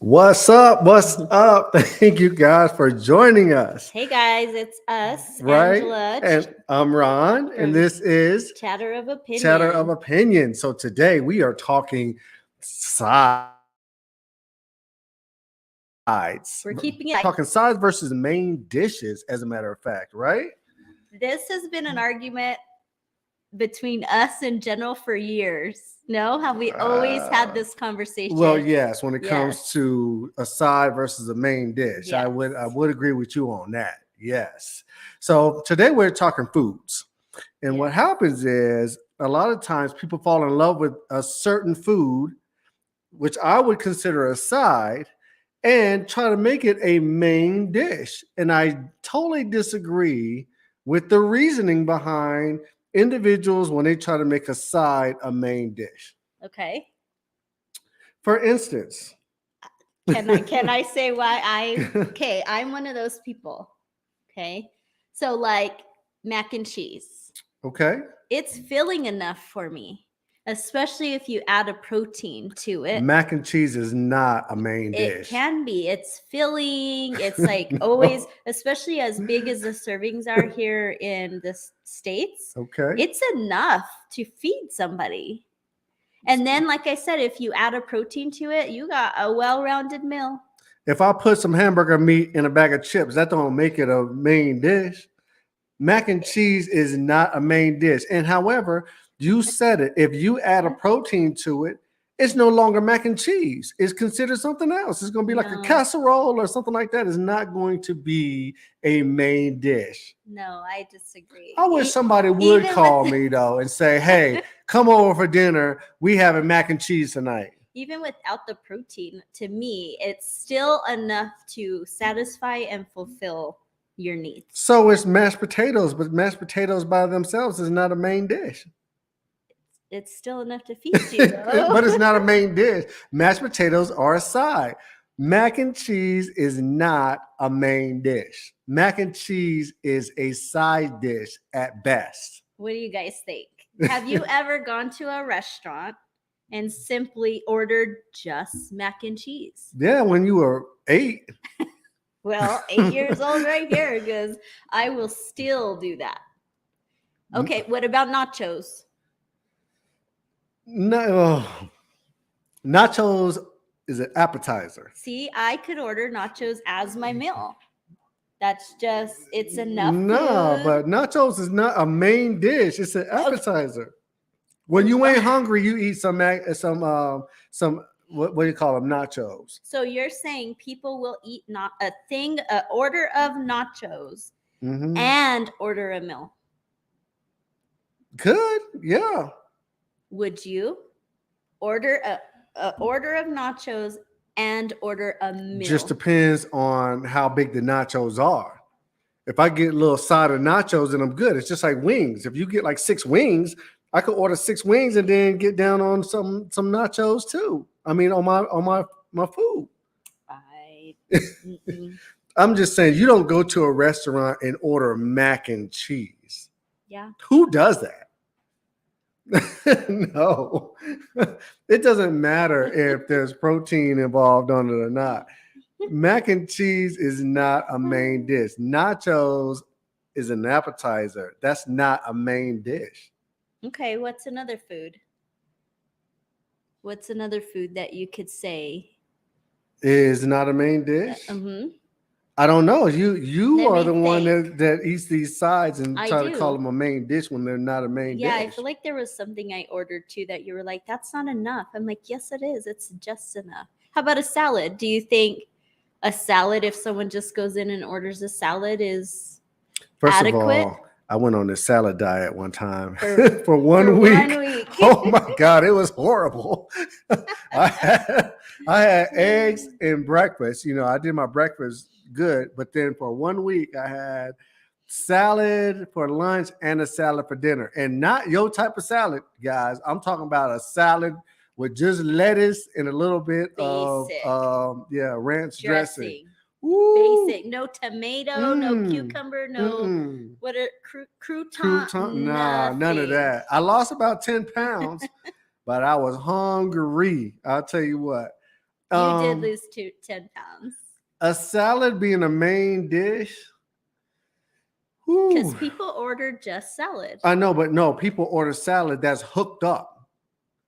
What's up? What's up? Thank you guys for joining us. Hey guys, it's us, Right? Angela, And I'm Ron, and from this is Chatter of Opinion. Chatter of Opinion. So today we are talking sides. We're keeping it. Talking sides versus main dishes, as a matter of fact, right? This has been an argument between us in general for years. No, have we always had this conversation? Well, yes, when it Yes. comes to a side versus a main dish, I Yes. would agree with you on that. Yes. So today we're talking foods. And what Yes. happens is a lot of times people fall in love with a certain food, which I would consider a side, and try to make it a main dish. And I totally disagree with the reasoning behind individuals when they try to make a side a main dish. Okay. For instance, Can I say why I'm one of those people. Okay. So like mac and cheese. Okay. It's filling enough for me, especially if you add a protein to it. Mac and cheese is not a main dish. It can be. It's filling. It's like always, especially as big as the servings are here in the States. Okay. It's enough to feed somebody. And then, like I said, if you add a protein to it, you got a well-rounded meal. If I put some hamburger meat in a bag of chips, that don't make it a main dish. Mac and cheese is not a main dish. And however, you said it, if you add a protein to it, it's no longer mac and cheese. It's considered something else. It's going to be like a casserole or something like that. It's not going to be a main dish. No, I disagree. I wish somebody would call me though and say, hey, come over for dinner. We having mac and cheese tonight. Even without the protein, to me, it's still enough to satisfy and fulfill your needs. So it's mashed potatoes, but mashed potatoes by themselves is not a main dish. It's still enough to feed you, though. But it's not a main dish. Mashed potatoes are a side. Mac and cheese is not a main dish. Mac and cheese is a side dish at best. What do you guys think? Have you ever gone to a restaurant and simply ordered just mac and cheese? Yeah, when you were 8. Well, 8 years old right here, because I will still do that. Okay, what about nachos? No, nachos is an appetizer. See, I could order nachos as my meal. That's just, it's enough. No, food. but nachos is not a main dish. It's an appetizer. Okay. When you ain't hungry, you eat some what do you call them? Nachos. So you're saying people will eat not a thing, an order of nachos, and order a meal? Good, yeah. Would you order a order of nachos and order a meal? Just depends on how big the nachos are. If I get a little side of nachos, then I'm good. It's just like wings. If you get like 6 wings, I could order 6 wings and then get down on some nachos too. I mean, on my food. I'm just saying, you don't go to a restaurant and order mac and cheese. Yeah. Who does that? No, it doesn't matter if there's protein involved on it or not. Mac and cheese is not a main dish. Nachos is an appetizer. That's not a main dish. Okay, what's another food? What's another food that you could say is not a main dish? I don't know. You are the one that eats these sides and try to call them a main dish when they're not a main dish. Yeah, I feel like there was something I ordered too that you were like, that's not enough. I'm like, yes, it is. It's just enough. How about a salad? Do you think a salad, if someone just goes in and orders a salad, is adequate? Of all, I went on a salad diet one time for 1 week. Oh my God, it was horrible. I had eggs and breakfast. You know, I did my breakfast good, but then for 1 week I had salad for lunch and a salad for dinner, and not your type of salad, guys. I'm talking about a salad with just lettuce and a little bit of ranch dressing. Ooh. Basic, no tomato, no cucumber, no what are crouton? Nah, none of that. I lost about 10 pounds, but I was hungry. I'll tell you what. You did lose 10 pounds. A salad being a main dish. Because people order just salad. I know, but no, people order salad that's hooked up.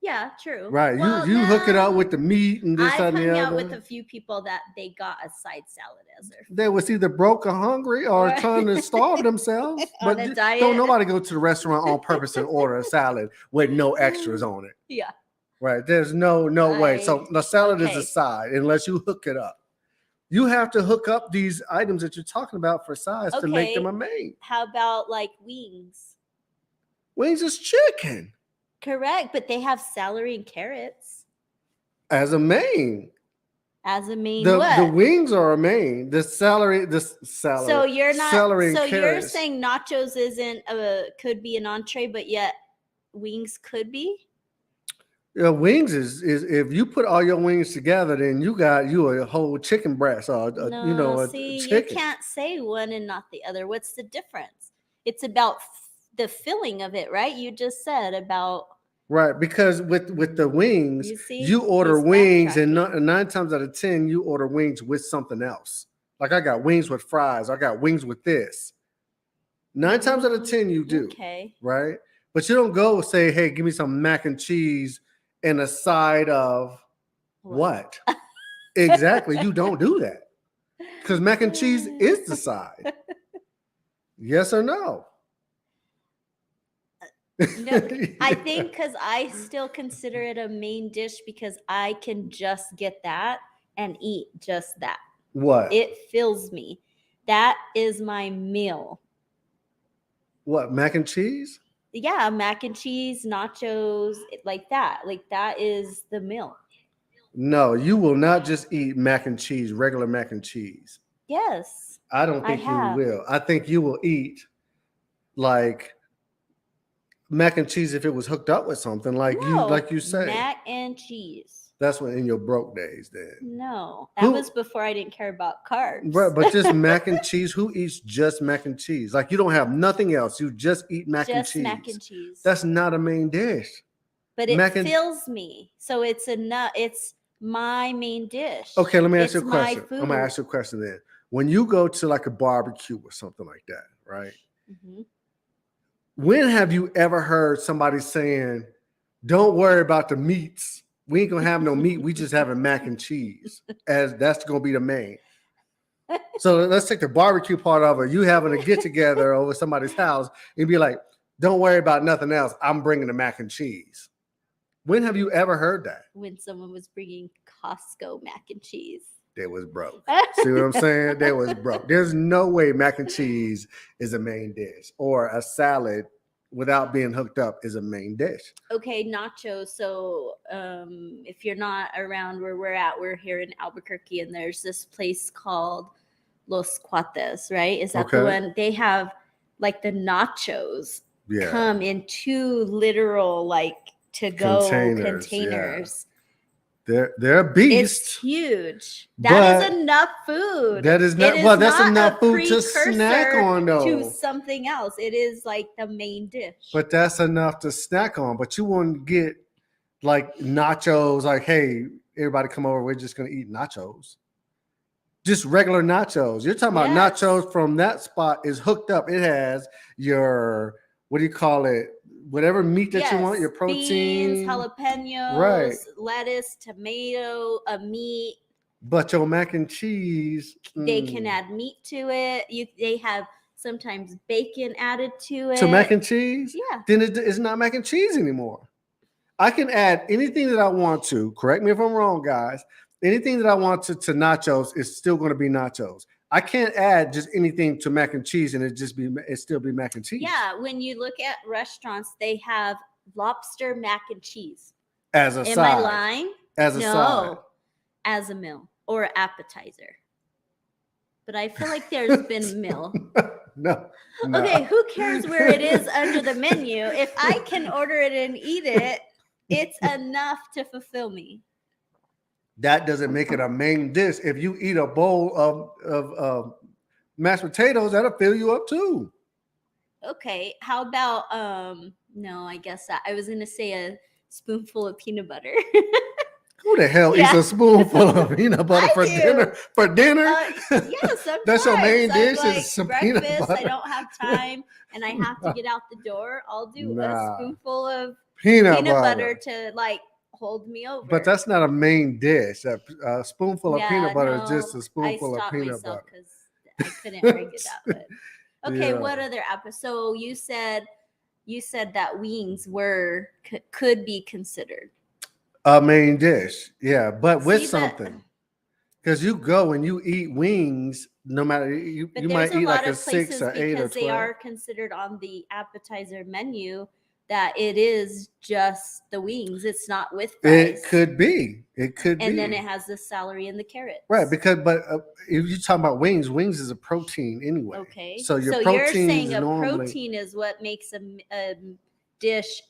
Yeah, true. Right. Well, you hook it up with the meat and this I've and the other. hung out with a few people that they got a side salad as their food. They was either broke or hungry or trying to starve themselves. On a diet. Don't nobody go to the restaurant on purpose and order a salad with no extras on it. Yeah. Right. There's no way. So the salad is a side unless you hook it up. You have to hook up these items that you're talking about for size to make them a main. How about like wings? Wings is chicken. Correct, but they have celery and carrots. As a main. As a main, the wings are a main. The salad. So you're not. Celery and so carrots. You're saying nachos could be an entree, but yet wings could be. Yeah, wings is if you put all your wings together, then you got a whole chicken breast or a see, chicken. You can't say one and not the other. What's the difference? It's about the filling of it, right? You just said about. Right, because with the wings, you order wings, and 9 times out of 10, you order wings with something else. Like I got wings with fries, I got wings with this. 9 times out of 10, you do. Okay. Right, but you don't go say, "Hey, give me some mac and cheese and a side of what?" Exactly, you don't do that because mac and cheese is the side. Yes or no? No, I think because I still consider it a main dish because I can just get that and eat just that. What? It fills me. That is my meal. What, mac and cheese? Yeah, mac and cheese, nachos, like that. Like that is the meal. No, you will not just eat mac and cheese, regular mac and cheese. Yes. I don't think you will. I think you will eat like mac and cheese if it was hooked up with something like you say. Mac and cheese. That's when in your broke days then. No, that was before I didn't care about carbs. Right, but just mac and cheese. Who eats just mac and cheese? Like you don't have nothing else. You just eat mac and cheese. Just mac and cheese. That's not a main dish. But it fills me. So it's my main dish. Okay, let me ask you a question. I'm gonna ask you a question then. When you go to like a barbecue or something like that, right? Mm-hmm. When have you ever heard somebody saying, "Don't worry about the meats. We ain't gonna have no meat. We just having mac and cheese, as that's gonna be the main." So let's take the barbecue part of it. You having a get together over somebody's house and be like, "Don't worry about nothing else. I'm bringing the mac and cheese." When have you ever heard that? When someone was bringing Costco mac and cheese. They was broke. See what I'm saying? They was broke. There's no way mac and cheese is a main dish or a salad without being hooked up is a main dish. Okay, nachos. So if you're not around where we're here in Albuquerque, and there's this place called Los Cuates, right? Is that the one? They have like the nachos come in 2 literal like to-go containers. They're a beast. It's huge. That is enough food. That is not. Well, that's enough food to snack on, though. To something else, it is like the main dish. But that's enough to snack on. But you wouldn't get like nachos. Like, hey, everybody, come over. We're just gonna eat nachos. Just regular nachos. You're talking about nachos from that spot is hooked up. It has your whatever meat that you want, your protein, beans, jalapenos, lettuce, tomato, a meat. But your mac and cheese, they can add meat to it. They have sometimes bacon added to it. To mac and cheese? Yeah. Then it's not mac and cheese anymore. I can add anything that I want to. Correct me if I'm wrong, guys. Anything that I want to nachos is still going to be nachos. I can't add just anything to mac and cheese and it still be mac and cheese. Yeah, when you look at restaurants, they have lobster mac and cheese. As a side. Am I lying? As a side. No, as a meal or appetizer. But I feel like there's been a meal. No. Okay, who cares where it is under the menu? If I can order it and eat it, it's enough to fulfill me. That doesn't make it a main dish. If you eat a bowl of mashed potatoes, that'll fill you up too. Okay, how about no, I guess I was gonna say a spoonful of peanut butter. Who the hell Yeah. eats a spoonful of peanut butter I for do. dinner? For dinner? Yeah, sometimes. That's your main I'm dish like, is some peanut breakfast, I butter. don't have time and I have to get out the door. I'll do a Nah, spoonful of peanut peanut butter. butter to like hold me over. But that's not a main dish. A spoonful of Yeah, peanut butter is no, just a I spoonful of stopped peanut myself butter. because I couldn't argue that. But okay, Yeah. what other apples? So you said that wings were could be considered. A main dish, yeah, but with See, but something. Because you go and you eat wings, no matter you But you there's might a eat lot like a of 6 places or 8 or because they 12. are considered on the appetizer menu that it is just the wings. It's not with fries. It could be. It could And be. then it has the celery and the carrots. Right, because if you're talking about wings is a protein anyway. Okay. So your you're proteins saying a normally protein is what makes a dish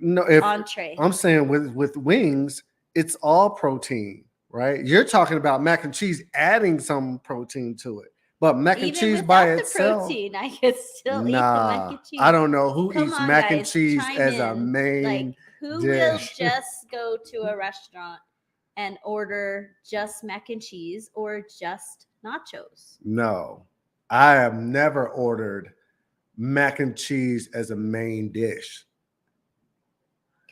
no. If entree. I'm saying with wings, it's all protein, right? You're talking about mac and cheese adding some protein to it, but mac and Even cheese without by the itself. protein, I could still eat the mac and cheese. I don't know who Come eats on, mac and guys, cheese chime as a in. main Like, who will dish. just go to a restaurant and order just mac and cheese or just nachos? No, I have never ordered mac and cheese as a main dish.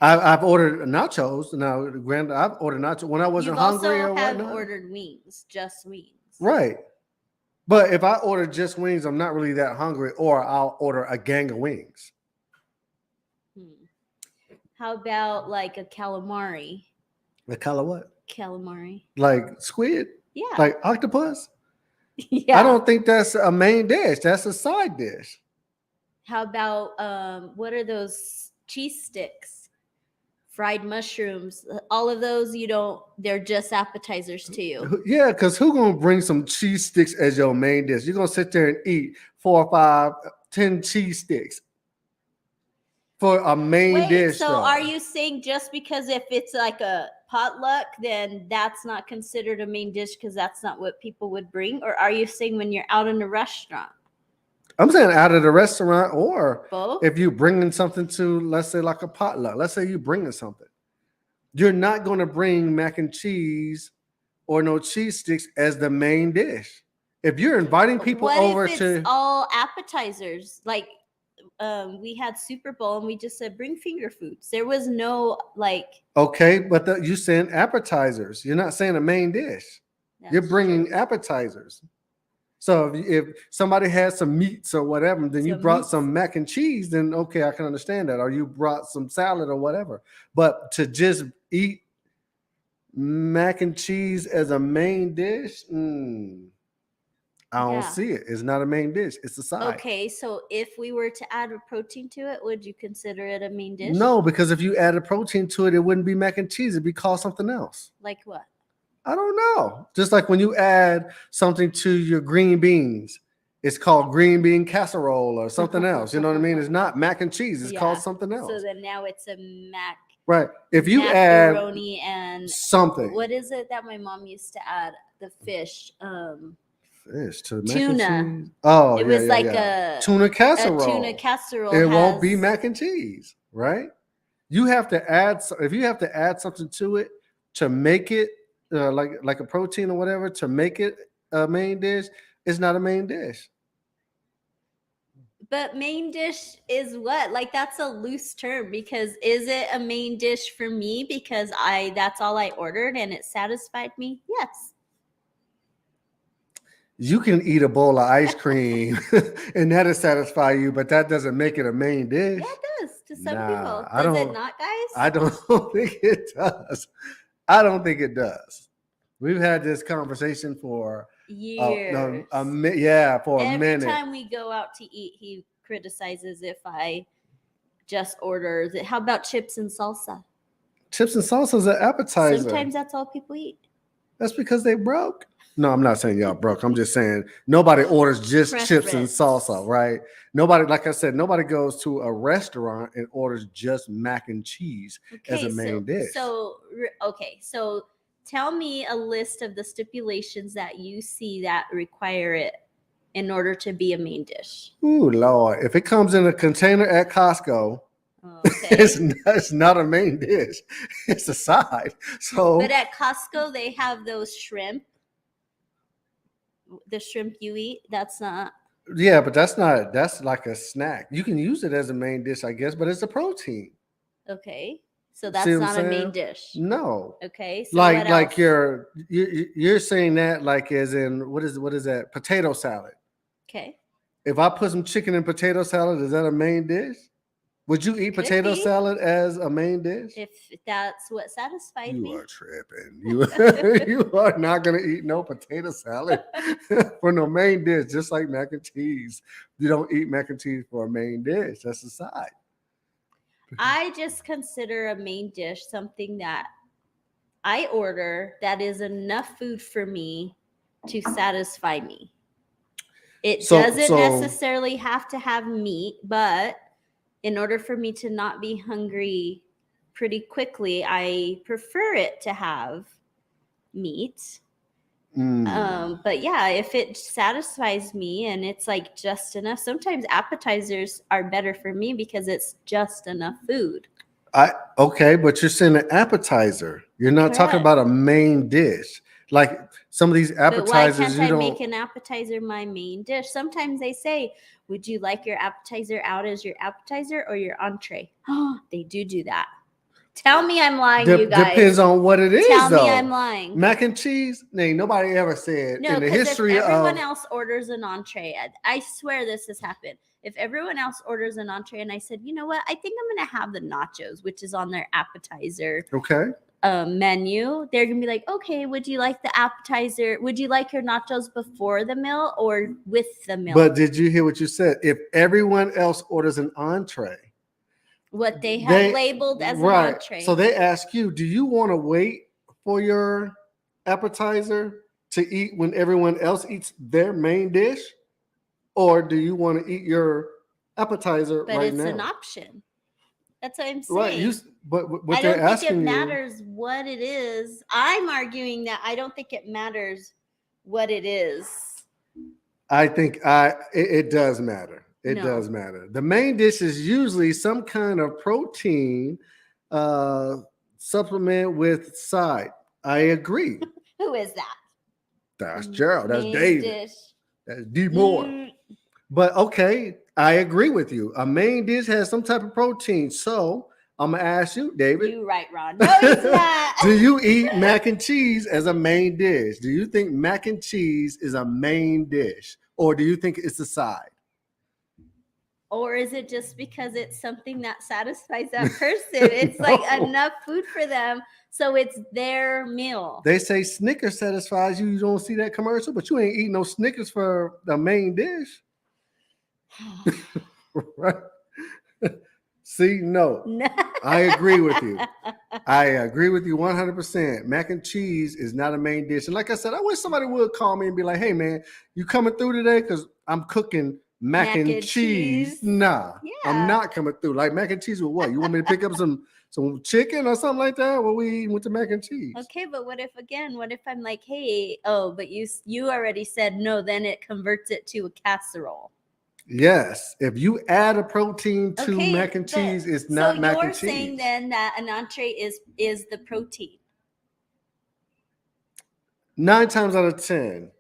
I've ordered nachos. Now, granted, I've ordered nachos when I wasn't You've hungry also or have whatnot. ordered wings, just wings. Right. But if I order just wings, I'm not really that hungry, or I'll order a gang of wings. How about like a calamari? The color what? Calamari. Like squid? Yeah. Like octopus? Yeah. I don't think that's a main dish. That's a side dish. How about what are those cheese sticks? Fried mushrooms, all of those they're just appetizers to you. Yeah, because who gonna bring some cheese sticks as your main dish? You're gonna sit there and eat 4, 5, 10 cheese sticks for a main dish. So though. are you saying just because if it's like a potluck, then that's not considered a main dish because that's not what people would bring? Or are you saying when you're out in a restaurant? I'm saying out of the restaurant, or both. If you bringing something to, let's say, like a potluck. Let's say you bringing something. You're not going to bring mac and cheese or no cheese sticks as the main dish. If you're inviting people over if it's all appetizers, like we had Super Bowl and we just said bring finger foods. There was no like. Okay, but you're saying appetizers. You're not saying a main dish. You're bringing appetizers. So if somebody has some meats or whatever, then you brought some mac and cheese, then okay, I can understand that. Or you brought some salad or whatever. But to just eat mac and cheese as a main dish, I don't see it. It's not a main dish. It's a side. Okay, so if we were to add a protein to it, would you consider it a main dish? No, because if you added protein to it, it wouldn't be mac and cheese. It'd be called something else. Like what? I don't know. Just like when you add something to your green beans, it's called green bean casserole or something else. You know what I mean? It's not mac and cheese. It's called something else. So then now it's a mac. Right. If you macaroni add and something. What is it that my mom used to add? The fish. Fish to tuna. Mac and cheese? Oh, it was like a tuna casserole. A tuna casserole. It won't be mac and cheese, right? You have to add. If you have to add something to it to make it like a protein or whatever to make it a main dish, it's not a main dish. But main dish is what? Like that's a loose term because is it a main dish for me because that's all I ordered and it satisfied me? Yes. You can eat a bowl of ice cream and that'll satisfy you, but that doesn't make it a main dish. Yeah, it does to some people. Does it not, guys? I don't think it does. I don't think it does. We've had this conversation for years. For a minute. Every time we go out to eat, he criticizes if I just order. How about chips and salsa? Chips and salsa is an appetizer. Sometimes that's all people eat. That's because they broke. No, I'm not saying y'all broke. I'm just saying nobody orders just chips and salsa, right? Nobody, like I said, nobody goes to a restaurant and orders just mac and cheese as a main dish. So tell me a list of the stipulations that you see that require it in order to be a main dish. Ooh, Lord. If it comes in a container at Costco, Okay. It's not a main dish. It's a side. So But at Costco, they have those shrimp. The shrimp you eat, that's not. yeah, but that's like a snack. You can use it as a main dish, I guess, but it's a protein. Okay. So See that's what I'm not a main saying? dish. No. Okay. So what Like else? you're saying that like as in what is that? Potato salad. Okay. If I put some chicken in potato salad, is that a main dish? Would you eat Could potato be. salad as a main dish? If that's what satisfied You me. are tripping. You are not gonna eat no potato salad for no main dish, just like mac and cheese. You don't eat mac and cheese for a main dish. That's a side. I just consider a main dish something that I order that is enough food for me to satisfy me. It doesn't necessarily have to have meat, but in order for me to not be hungry pretty quickly, I prefer it to have meat. But yeah, if it satisfies me and it's like just enough, sometimes appetizers are better for me because it's just enough food. Okay, but you're saying an appetizer. You're not talking Correct. about a main dish. Like some of these But why appetizers, can't you I make don't. an appetizer my main dish? Sometimes they say, would you like your appetizer out as your appetizer or your entree? Oh, they do that. Tell me I'm lying, you guys. Depends on what it is, Tell though. me I'm lying. Mac and cheese? Ain't nobody ever said No, in the because if history everyone of. else orders an entree, I swear this has happened. If everyone else orders an entree and I said, you know what, I think I'm going to have the nachos, which is on their appetizer Okay. menu, they're going to be like, okay, would you like the appetizer? Would you like your nachos before the meal or with the meal? But did you hear what you said? If everyone else orders an entree, what they have labeled as an entree. So they ask you, do you want to wait for your appetizer to eat when everyone else eats their main dish? Or do you want to eat your appetizer but right it's now? an option. That's what I'm saying. Right. But what I they're don't think asking it matters what it is. I'm arguing that I don't think it matters what it is. I think it does matter. It does matter. The main dish is usually some kind of protein supplement with side. I agree. Who is that? That's Gerald. That's main David. Dish. That's D Moore. But okay, I agree with you. A main dish has some type of protein. So I'm gonna ask you, David. You right, Ron. No, he's not. Do you eat mac and cheese as a main dish? Do you think mac and cheese is a main dish, or do you think it's a side? Or is it just because it's something that satisfies that person? It's like enough food for them, so it's their meal. They say Snickers satisfies you. You don't see that commercial, but you ain't eating no Snickers for the main dish. Right? See, no. I agree with you. I agree with you 100%. Mac and cheese is not a main dish. And like I said, I wish somebody would call me and be like, hey, man, you coming through today? Because I'm cooking mac and cheese. Nah, yeah. I'm not coming through. Like mac and cheese with what? You want me to pick up some chicken or something like that? What we eating with the mac and cheese? Okay, but what if I'm like, hey, but you already said no, then it converts it to a casserole. Yes, if you add a protein to mac and cheese, it's not mac and cheese. So you're saying then that an entree is the protein? 9 times out of 10.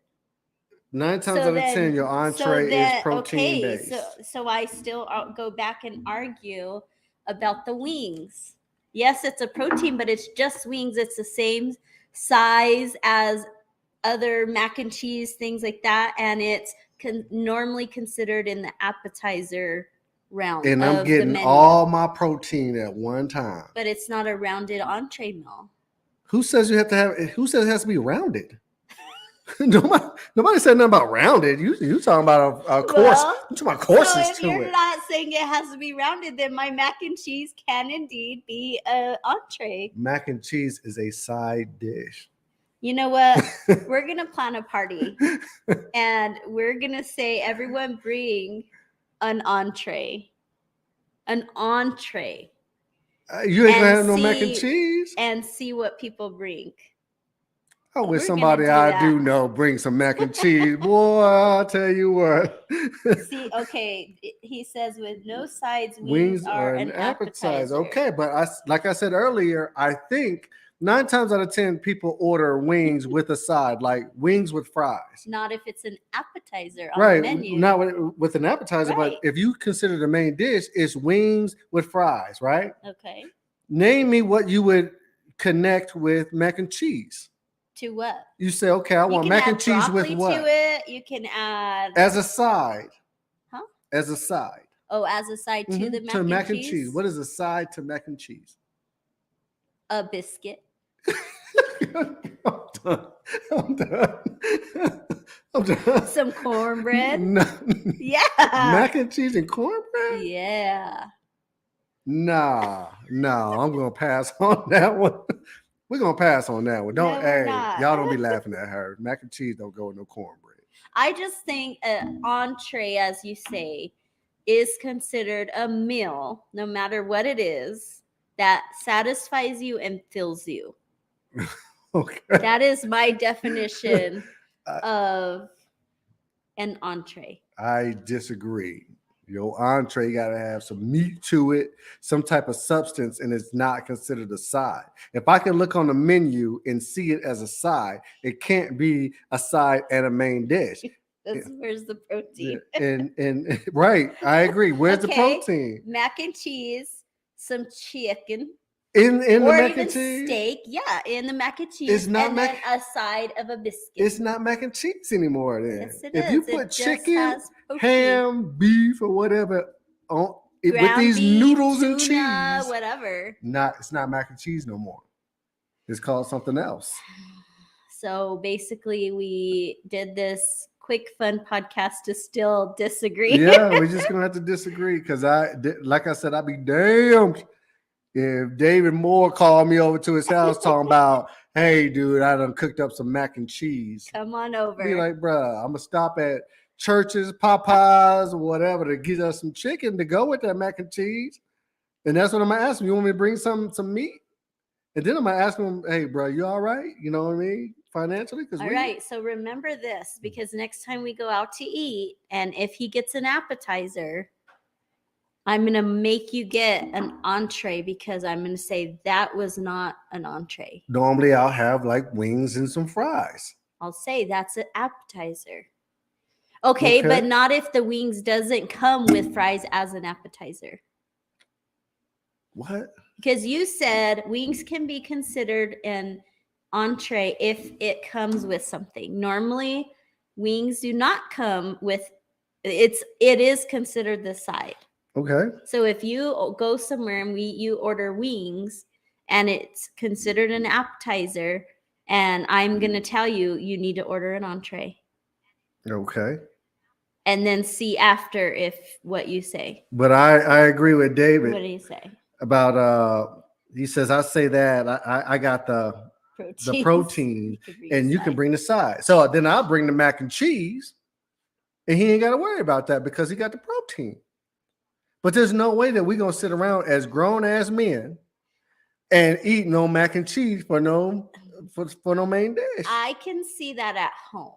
9 times out of 10, your entree is protein based. So I still go back and argue about the wings. Yes, it's a protein, but it's just wings. It's the same size as other mac and cheese, things like that, and it's normally considered in the appetizer round. And I'm getting all my protein at one time. But it's not a rounded entree meal. Who says it has to be rounded? Nobody said nothing about rounded. You talking about a course? You talking about courses to it? So if you're not saying it has to be rounded, then my mac and cheese can indeed be an entree. Mac and cheese is a side dish. You know what? We're going to plan a party and we're going to say everyone bring an entree. An entree. You ain't going to have no mac and cheese? And see what people bring. I wish We're somebody gonna do I that. do know bring some mac and cheese. Boy, I'll tell you what. See, okay, he says with no sides, Wings are are an an appetizer. appetizer. Okay, but like I said earlier, I think 9 times out of 10 people order wings with a side, like wings with fries. Not if it's an appetizer on Right, the menu. not with an appetizer, Right. but if you consider the main dish, it's wings with fries, right? Okay. Name me what you would connect with mac and cheese. To what? You say, okay, I You want can mac add and cheese with broccoli what? to it. You can add As a side. Huh? As a side. Oh, as a side to the mac and cheese. What is a side to mac and cheese? A biscuit. I'm done. I'm done. I'm done. Some cornbread. No. Yeah. Mac and cheese and cornbread? Yeah. Nah, I'm gonna pass on that one. We're gonna pass on that one. No, we're Hey, not. y'all don't be laughing at her. Mac and cheese don't go with no cornbread. I just think an entree, as you say, is considered a meal, no matter what it is, that satisfies you and fills you. Okay. That is my definition of an entree. I disagree. Your entree got to have some meat to it, some type of substance, and it's not considered a side. If I can look on the menu and see it as a side, it can't be a side and a main dish. Where's the protein? And right, I agree. Where's the protein? Mac and cheese, some chicken. In the or mac even and cheese? Steak, yeah, in the mac and cheese, It's not and then a side of a biscuit. It's not mac and cheese anymore. Then, yes, it if is. you put chicken, protein, ham, beef, or whatever on it with Ground these beef, noodles tuna, and cheese, whatever. It's not mac and cheese no more. It's called something else. So basically, we did this quick, fun podcast to still disagree. Yeah, we're just gonna have to disagree because like I said, I'd be damned if David Moore called me over to his house talking about, hey, dude, I done cooked up some mac and cheese. Come on over. Be like, bruh, I'm gonna stop at Church's, Popeyes, or whatever to get us some chicken to go with that mac and cheese. And that's what I'm gonna ask him. You want me to bring some meat? And then I'm gonna ask him, hey, bro, you all right? You know what I mean? Financially? All right. So remember this, because next time we go out to eat, and if he gets an appetizer, I'm going to make you get an entree, because I'm going to say that was not an entree. Normally I'll have like wings and some fries. I'll say that's an appetizer. Okay, but not if the wings doesn't come with fries as an appetizer. What? Because you said wings can be considered an entree if it comes with something. Normally, wings do not come with it is considered the side. Okay. So if you go somewhere and you order wings and it's considered an appetizer, and I'm going to tell you need to order an entree. Okay. And then see after if what you say. But I agree with David. What do you say? About he says, I say that I got the protein and you can bring the side. So then I'll bring the mac and cheese and he ain't got to worry about that because he got the protein. But there's no way that we're going to sit around as grown ass men and eat no mac and cheese for no main dish. I can see that at home.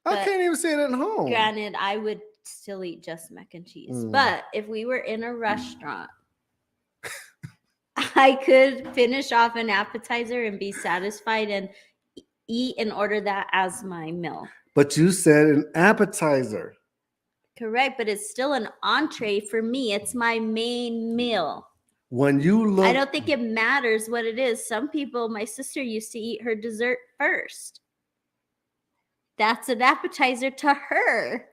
I can't even see it at home. Granted, I would still eat just mac and cheese. But if we were in a restaurant, I could finish off an appetizer and be satisfied and eat and order that as my meal. But you said an appetizer. Correct, but it's still an entree for me. It's my main meal. When you look, I don't think it matters what it is. Some people, my sister used to eat her dessert first. That's an appetizer to her.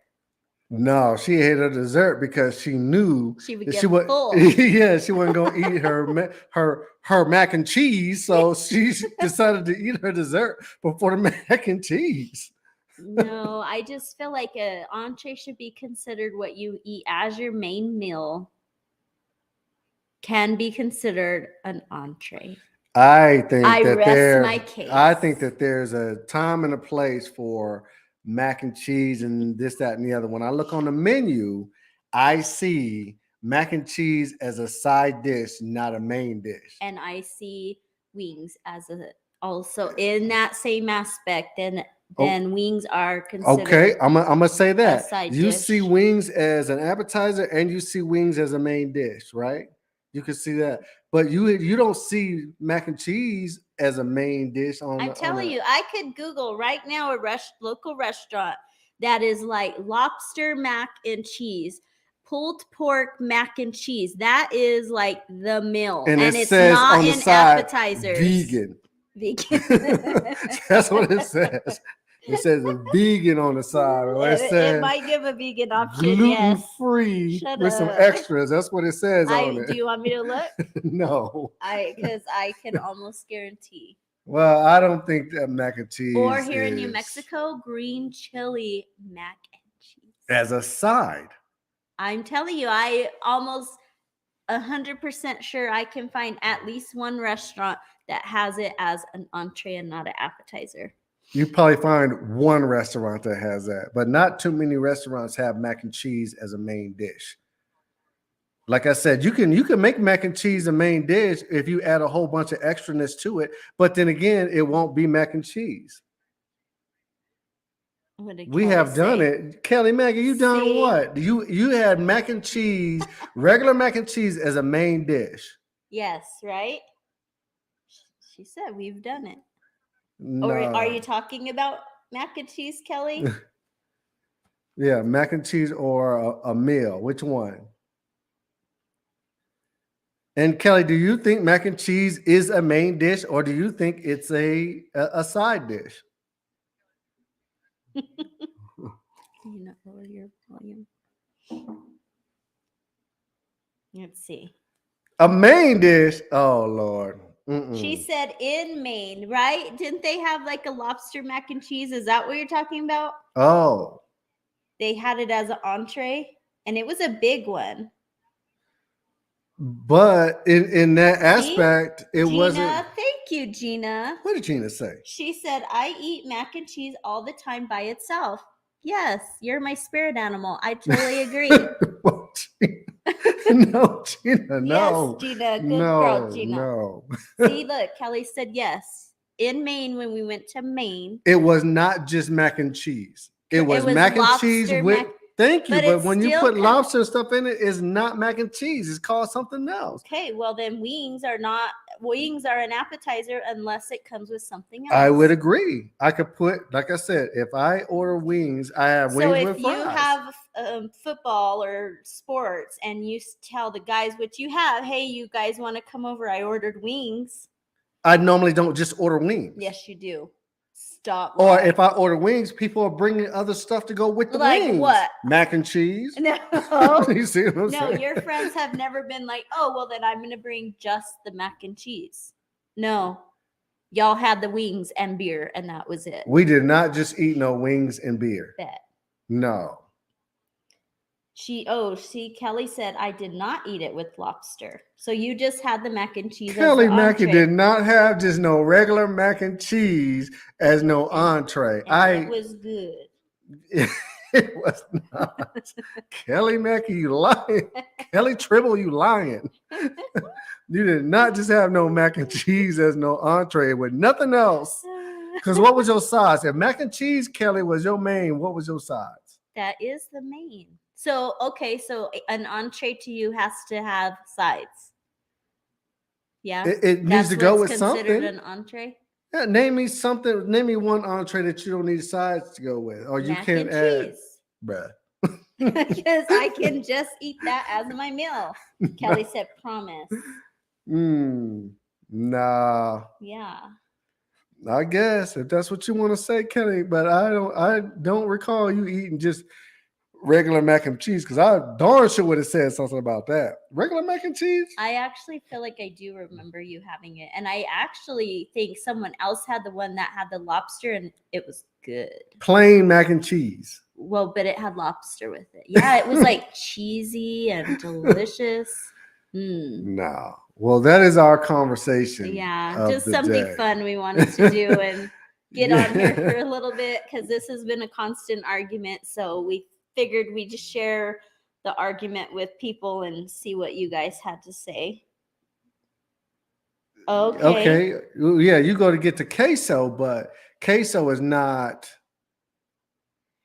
No, she ate her dessert because she knew she would get full. Yeah, she wasn't going to eat her mac and cheese, so she decided to eat her dessert before the mac and cheese. No, I just feel like an entree should be considered what you eat as your main meal. Can be considered an entree. I think I rest my case. I think that there's a time and a place for mac and cheese and this, that, and the other. When I look on the menu, I see mac and cheese as a side dish, not a main dish. And I see wings as a Also, in that same aspect, then wings are considered. Okay, I'm gonna say that side you dish. see wings as an appetizer and you see wings as a main dish, right? You can see that, but you don't see mac and cheese as a main dish on. I'm telling you, I could Google right now a local restaurant that is like lobster mac and cheese, pulled pork mac and cheese. That is like the meal, and and it it's says not on the in side appetizers. vegan. Vegan. That's what it says. It says vegan on the side, or it It says might give a vegan option. gluten Yes. free Shut with some up. extras. That's what it says on Do it. you want me to look? No. Because I can almost guarantee. Well, I don't think that mac and cheese. Or here in New is Mexico, green chili mac and cheese. as a side. I'm telling you, I almost 100% sure I can find at least one restaurant that has it as an entree and not an appetizer. You probably find one restaurant that has that, but not too many restaurants have mac and cheese as a main dish. Like I said, you can make mac and cheese a main dish if you add a whole bunch of extraness to it, but then again, it won't be mac and cheese. We have done it. Kelly Maggie, you done what? You had mac and cheese, regular mac and cheese as a main dish. Yes, right? She said we've done it. No. Or are you talking about mac and cheese, Kelly? Yeah, mac and cheese or a meal. Which one? And Kelly, do you think mac and cheese is a main dish, or do you think it's a side dish? You know, lower your volume. Let's see. A main dish? Oh Lord. Mm-mm. She said in Maine, right? Didn't they have like a lobster mac and cheese? Is that what you're talking about? Oh. They had it as an entree, and it was a big one. But in that aspect, it Gina, wasn't. Thank you, Gina. What did Gina say? She said, I eat mac and cheese all the time by itself. Yes, you're my spirit animal. I totally agree. Well, no, Gina, no. Yes, Gina. Good no, girl, Gina. No. See, look, Kelly said yes. In Maine, when we went to Maine. It was not just mac and cheese. It was mac and cheese with... Thank you, but when you put lobster stuff in it, it's not mac and cheese. It's called something else. Okay, well then wings are an appetizer unless it comes with something else. I would agree. I could put, like I said, if I order wings, I have wings with fries. So if you have football or sports and you tell the guys what you have, hey, you guys want to come over? I ordered wings. I normally don't just order wings. Yes, you do. Stop. Or if I order wings, people are bringing other stuff to go with the wings. Like what? Mac and cheese. No. You see what I'm saying? No, your friends have never been like, oh, well, then I'm going to bring just the mac and cheese. No. Y'all had the wings and beer, and that was it. We did not just eat no wings and beer. Bet. No. Kelly said, I did not eat it with lobster. So you just had the mac and cheese. Kelly Mackey did not have just no regular mac and cheese as no entree. It was good. It was not. Kelly Mackey, you lying. Kelly Tribble, you lying. You did not just have no mac and cheese as no entree with nothing else. Because what was your sides? If mac and cheese, Kelly, was your main, what was your sides? That is the main. So, okay, so an entree to you has to have sides. Yeah. It needs to go with something. Considered an entree? Yeah, name me something. Name me one entree that you don't need sides to go with. Or you can't add. Cheese. Bruh. Because I can just eat that as my meal. Kelly said, promise. Nah. Yeah. I guess if that's what you want to say, Kelly, but I don't recall you eating just regular mac and cheese, because I darn sure would have said something about that. Regular mac and cheese? I actually feel like I do remember you having it. And I actually think someone else had the one that had the lobster and it was good. Plain mac and cheese. Well, but it had lobster with it. Yeah, it was like cheesy and delicious. No. Well, that is our conversation. Yeah, just something fun we wanted to do and get on here for a little bit, because this has been a constant argument. So we figured we'd just share the argument with people and see what you guys had to say. Okay. Okay, yeah, you go to get the queso, but queso is not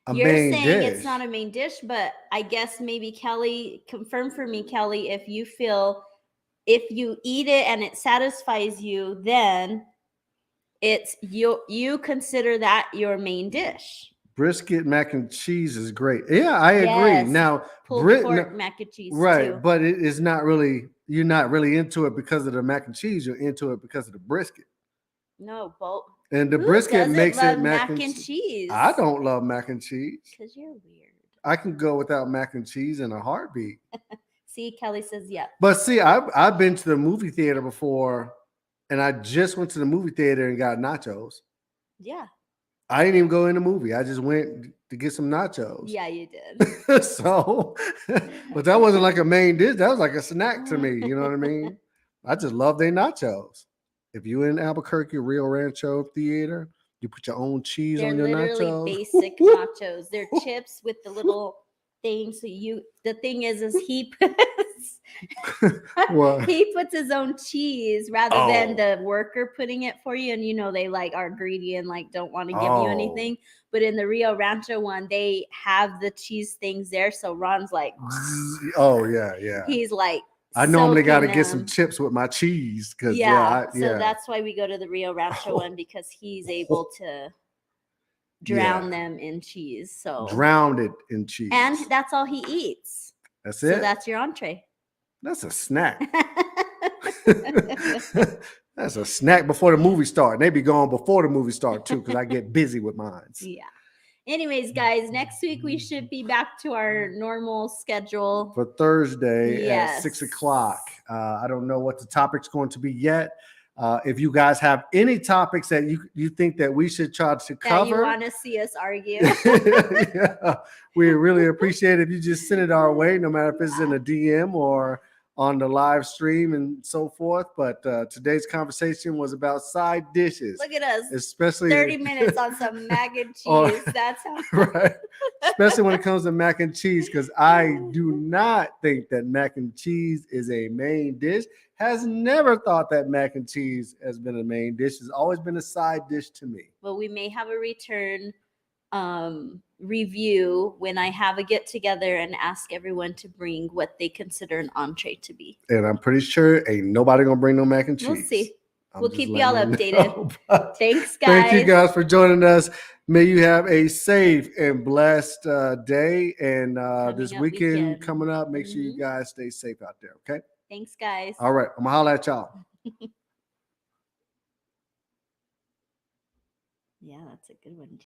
a You're main saying it's dish. not a main dish, but I guess maybe Kelly, confirm for me, Kelly, if you feel if you eat it and it satisfies you, then it's you consider that your main dish. Brisket mac and cheese is great. Yeah, I agree. Yes. Now, Pulled pork mac and cheese right, too. but it is not really. You're not really into it because of the mac and cheese. You're into it because of the brisket. No, both. And the Who brisket doesn't makes it love mac mac and and cheese. cheese? I don't love mac and cheese. Because you're weird. I can go without mac and cheese in a heartbeat. See, Kelly says yep. But see, I've been to the movie theater before, and I just went to the movie theater and got nachos. Yeah. I didn't even go in the movie. I just went to get some nachos. Yeah, you did. So, but that wasn't like a main dish. That was like a snack to me. You know what I mean? I just love their nachos. If you in Albuquerque Rio Rancho Theater, you put your own cheese They're on your literally nachos. basic nachos. They're chips with the little thing. So the thing is he puts What? he puts his own cheese rather than Oh. the worker putting it for you. And they like are greedy and like don't want to give you Oh. anything. But in the Rio Rancho one, they have the cheese things there. So Ron's like, Oh yeah, yeah. he's like, I normally got to soaking get some them. chips with my cheese because Yeah, yeah, so that's why we go to the Rio Rancho Oh. one, because he's able to drown them in cheese. So drowned it in cheese, and that's all he eats. that's So it. that's your entree. That's a snack. That's a snack before the movie start. And they be going before the movie start too, because I get busy with mine. Yeah. Anyways, guys, next week we should be back to our normal schedule For Thursday Yes. at 6 o'clock. I don't know what the topic's going to be yet. If you guys have any topics that you think that we should try to that you cover, want to see us argue. yeah, we really appreciate it if you just send it our way, no matter if it's in a DM or on the live stream and so forth. But today's conversation was about side dishes. Look at us. Especially 30 minutes on some mac and cheese. Or- That's how right. Especially when it comes to mac and cheese, because I do not think that mac and cheese is a main dish. Has never thought that mac and cheese has been a main dish. It's always been a side dish to me. Well, we may have a return review when I have a get together and ask everyone to bring what they consider an entree to be. And I'm pretty sure ain't nobody gonna bring no mac and cheese. We'll see. I'm We'll just keep y'all letting you updated. know. But Thanks, guys. thank you guys for joining us. May you have a safe and blessed day. And this up weekend weekend. coming up, make sure you Mhm. guys stay safe out there. Okay. Thanks, guys. All right. I'm gonna holler at y'all. Yeah, that's a good one.